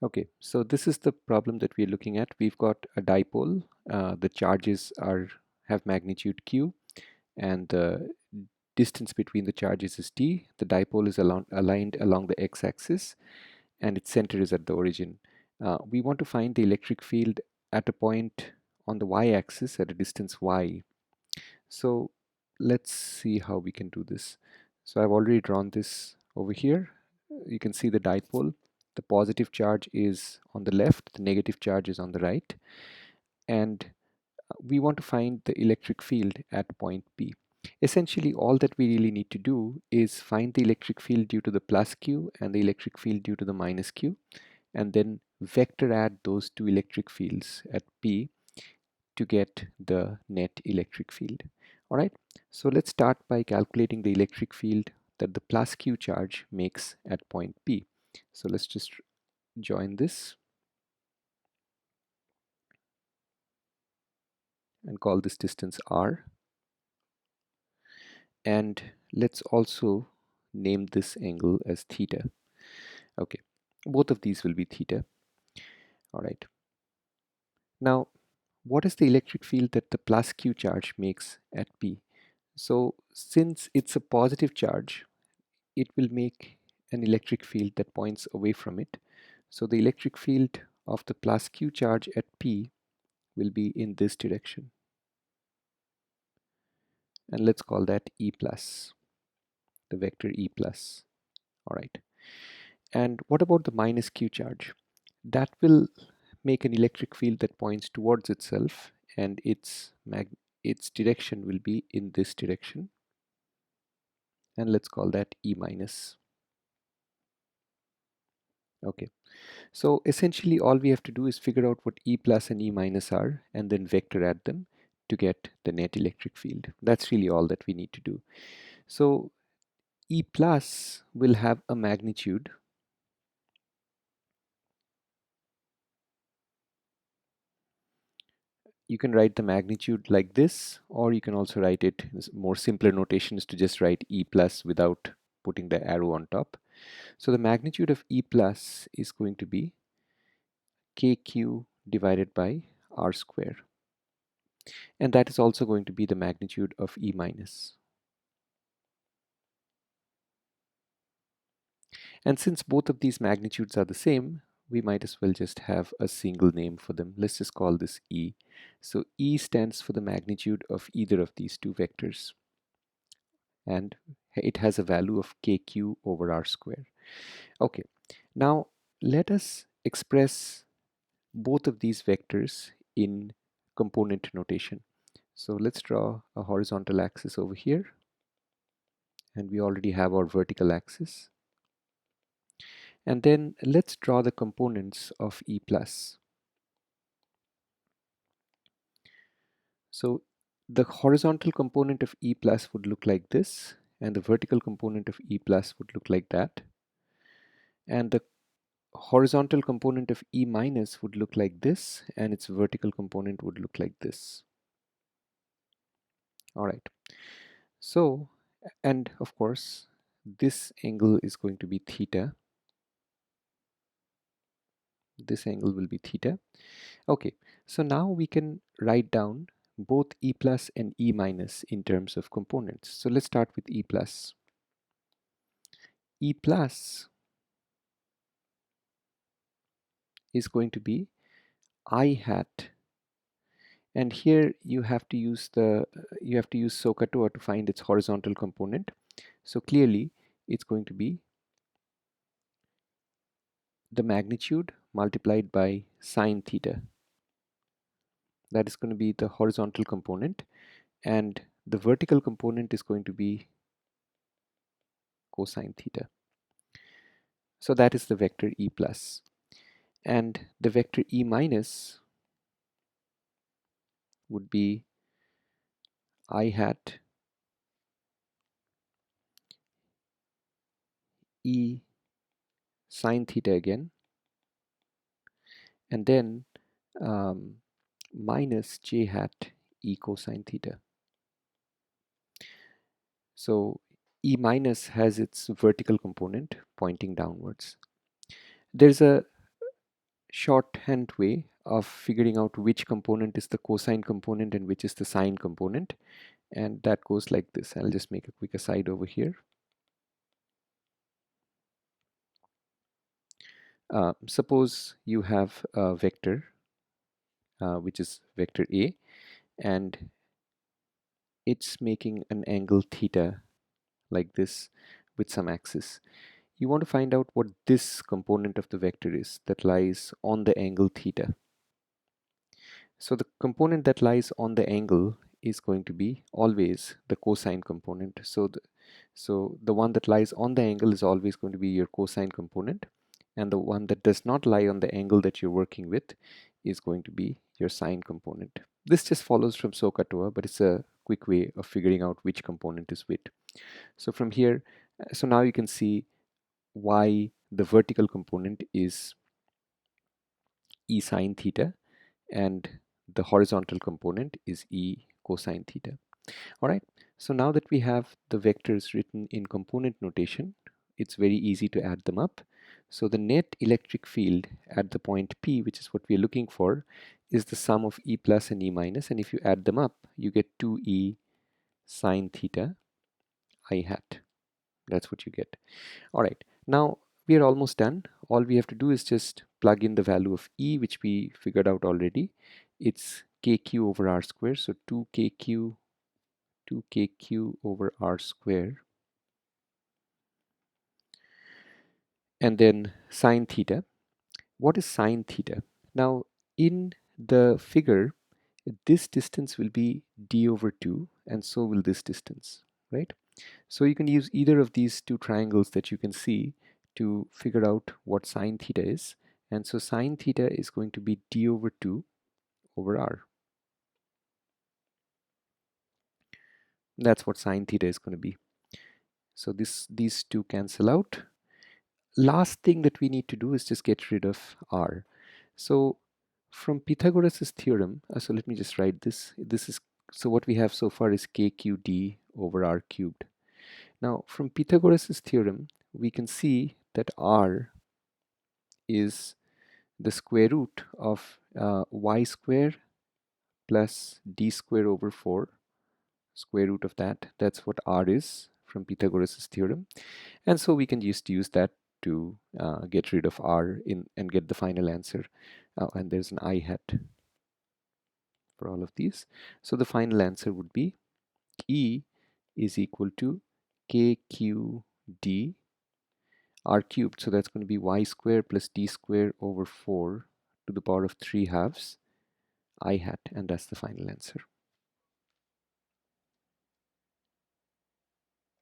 Okay, so this is the problem that we're looking at. We've got a dipole. The charges have magnitude q, and the distance between the charges is d. The dipole is aligned along the x-axis, and its center is at the origin. We want to find the electric field at a point on the y-axis at a distance y. So let's see how we can do this. So I've already drawn this over here. You can see the dipole. The positive charge is on the left, the negative charge is on the right, and we want to find the electric field at point P. Essentially, all that we really need to do is find the electric field due to the plus Q and the electric field due to the minus Q, and then vector add those two electric fields at P to get the net electric field. All right, so let's start by calculating the electric field that the plus Q charge makes at point P. So let's just join this and call this distance R. And let's also name this angle as theta. Okay, both of these will be theta. All right. Now, what is the electric field that the plus Q charge makes at P? So since it's a positive charge, it will make an electric field that points away from it. So the electric field of the plus Q charge at P will be in this direction. And let's call that E plus, the vector E plus. All right. And what about the minus Q charge? That will make an electric field that points towards itself, and its direction will be in this direction. And let's call that E minus. Okay. So essentially all we have to do is figure out what E plus and E minus are and then vector add them to get the net electric field. That's really all that we need to do. So E plus will have a magnitude you can write the magnitude like this, or you can also write it, more simpler notation is to just write E plus without putting the arrow on top. So the magnitude of E plus is going to be kq divided by r square, and that is also going to be the magnitude of E minus. And since both of these magnitudes are the same, we might as well just have a single name for them. Let's just call this E. So E stands for the magnitude of either of these two vectors, and it has a value of kq over r square. Okay, now let us express both of these vectors in component notation. So let's draw a horizontal axis over here, and we already have our vertical axis. And then let's draw the components of E plus. So the horizontal component of E plus would look like this, and the vertical component of E plus would look like that. And the horizontal component of E minus would look like this, and its vertical component would look like this. All right. So, and of course, this angle is going to be theta. This angle will be theta. Okay, so now we can write down both E plus and E minus in terms of components. So let's start with E plus. E plus is going to be I hat, and here you have to use SOHCAHTOA to find its horizontal component. So clearly it's going to be the magnitude multiplied by sine theta. That is going to be the horizontal component, and the vertical component is going to be cosine theta. So that is the vector E plus. And the vector E minus would be I hat E sine theta again, and then minus j hat E cosine theta. So E minus has its vertical component pointing downwards. There's a shorthand way of figuring out which component is the cosine component and which is the sine component, and that goes like this. I'll just make a quick aside over here. Suppose you have a vector which is vector A, and it's making an angle theta like this with some axis. You want to find out what this component of the vector is that lies on the angle theta. So the component that lies on the angle is going to be always the cosine component. So the one that lies on the angle is always going to be your cosine component, and the one that does not lie on the angle that you're working with is going to be your sine component. This just follows from SOHCAHTOA, but it's a quick way of figuring out which component is which. So from here, so now you can see why the vertical component is E sine theta and the horizontal component is E cosine theta. All right, so now that we have the vectors written in component notation, it's very easy to add them up. So the net electric field at the point P, which is what we're looking for, is the sum of E plus and E minus, and if you add them up, you get 2E sine theta I hat. That's what you get. All right, now we are almost done. All we have to do is just plug in the value of E, which we figured out already. It's kq over r square, so 2kq over r square, and then sine theta. What is sine theta? Now in the figure, this distance will be d over 2, and so will this distance, right? So you can use either of these two triangles that you can see to figure out what sine theta is. And so sine theta is going to be d over 2 over r. That's what sine theta is going to be. So these two cancel out. Last thing that we need to do is just get rid of r. So from Pythagoras' theorem, so let me just write this. So what we have so far is kqd over r cubed. Now from Pythagoras' theorem, we can see that r is the square root of y square plus d square over 4, square root of that. That's what r is from Pythagoras' theorem. And so we can just use that to get rid of r and get the final answer. And there's an I hat for all of these. So the final answer would be E is equal to kqd r cubed. So that's going to be y square plus d square over 4 to the power of 3 halves I hat, and that's the final answer.